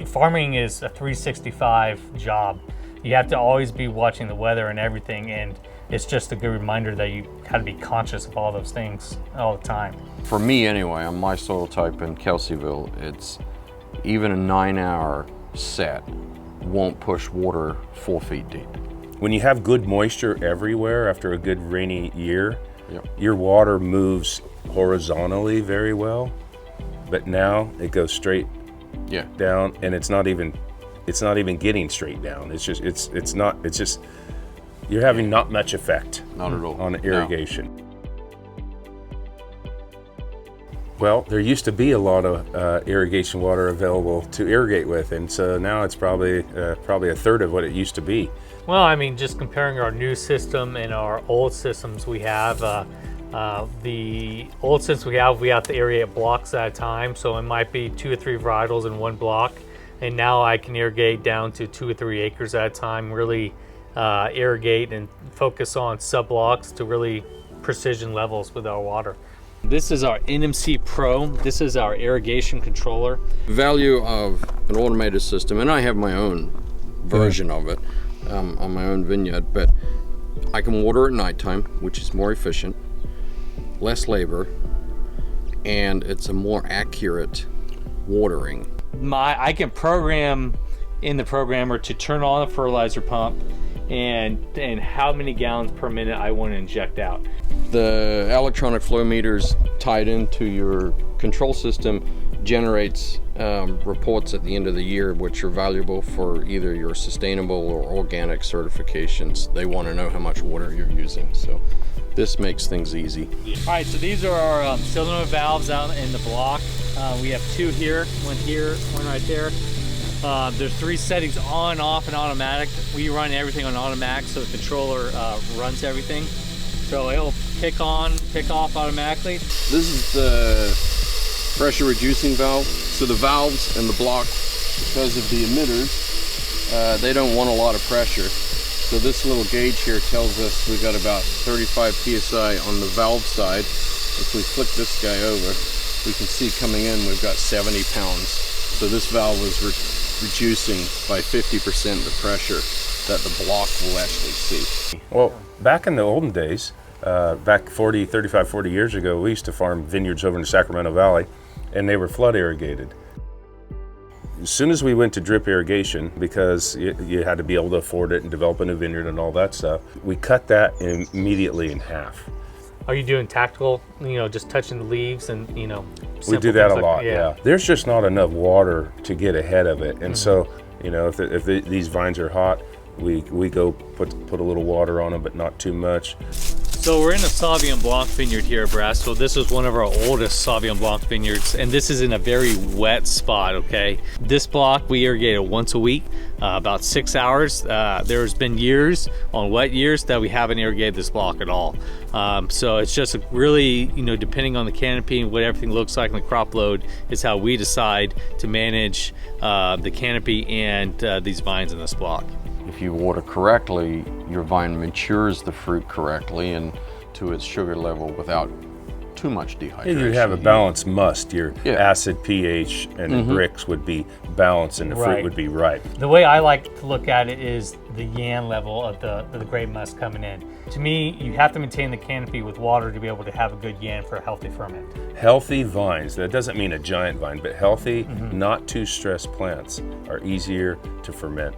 farming is a 365 job. You have to always be watching the weather and everything, and it's just a good reminder that you got to be conscious of all those things all the time. For me anyway, on my soil type in Kelseyville, it's even a 9-hour set won't push water 4 feet deep. When you have good moisture everywhere after a good rainy year, Yep. your water moves horizontally very well, but now it goes straight Yeah. down, and it's not even getting straight down. It's just you're having not much effect Not at all. on irrigation. Well, there used to be a lot of irrigation water available to irrigate with, and so now it's probably a third of what it used to be. Well, I mean, just comparing our new system and our old systems we have, the old system we have to irrigate blocks at a time, so it might be 2 or 3 varietals in one block, and now I can irrigate down to 2 or 3 acres at a time, really irrigate and focus on sub-blocks to really precision levels with our water. This is our NMC Pro. This is our irrigation controller. Value of an automated system, and I have my own version of it on my own vineyard, but I can water at nighttime, which is more efficient, less labor, and it's a more accurate watering. I can program in the programmer to turn on the fertilizer pump and how many gallons per minute I want to inject out. The electronic flow meters tied into your control system generates reports at the end of the year, which are valuable for either your sustainable or organic certifications. They want to know how much water you're using, so this makes things easy. All right, so these are our solenoid valves out in the block. We have 2 here, one right there. There's 3 settings: on, off, and automatic. We run everything on automatic, so the controller runs everything. So it'll kick on, kick off automatically. This is the pressure reducing valve. So the valves and the block, because of the emitters, they don't want a lot of pressure. So this little gauge here tells us we've got about 35 psi on the valve side. If we flick this guy over, we can see coming in we've got 70 pounds. So this valve is reducing by 50% the pressure that the block will actually see. Well, back in the olden days, back 35, 40 years ago, we used to farm vineyards over in the Sacramento Valley, and they were flood irrigated. As soon as we went to drip irrigation, because you had to be able to afford it and develop a new vineyard and all that stuff, we cut that immediately in half. Are you doing tactical, just touching the leaves and, We do that a like, lot, yeah. There's just not enough water to get ahead of it. And so, if these vines are hot, we go put a little water on them, but not too much. So we're in a Sauvignon Blanc vineyard here at Brasco. This is one of our oldest Sauvignon Blanc vineyards, and this is in a very wet spot, okay? This block we irrigate it once a week, about 6 hours. There's been years, on wet years, that we haven't irrigated this block at all. So it's just really, depending on the canopy and what everything looks like and the crop load is how we decide to manage the canopy and these vines in this block. If you water correctly, your vine matures the fruit correctly and to its sugar level without too much dehydration. You have a balanced must. Your acid, pH, and the bricks would be balanced, and the fruit would be ripe. The way I like to look at it is the yan level of the grape must coming in. To me, you have to maintain the canopy with water to be able to have a good yan for a healthy ferment. Healthy vines, that doesn't mean a giant vine, but healthy, not too stressed plants are easier to ferment.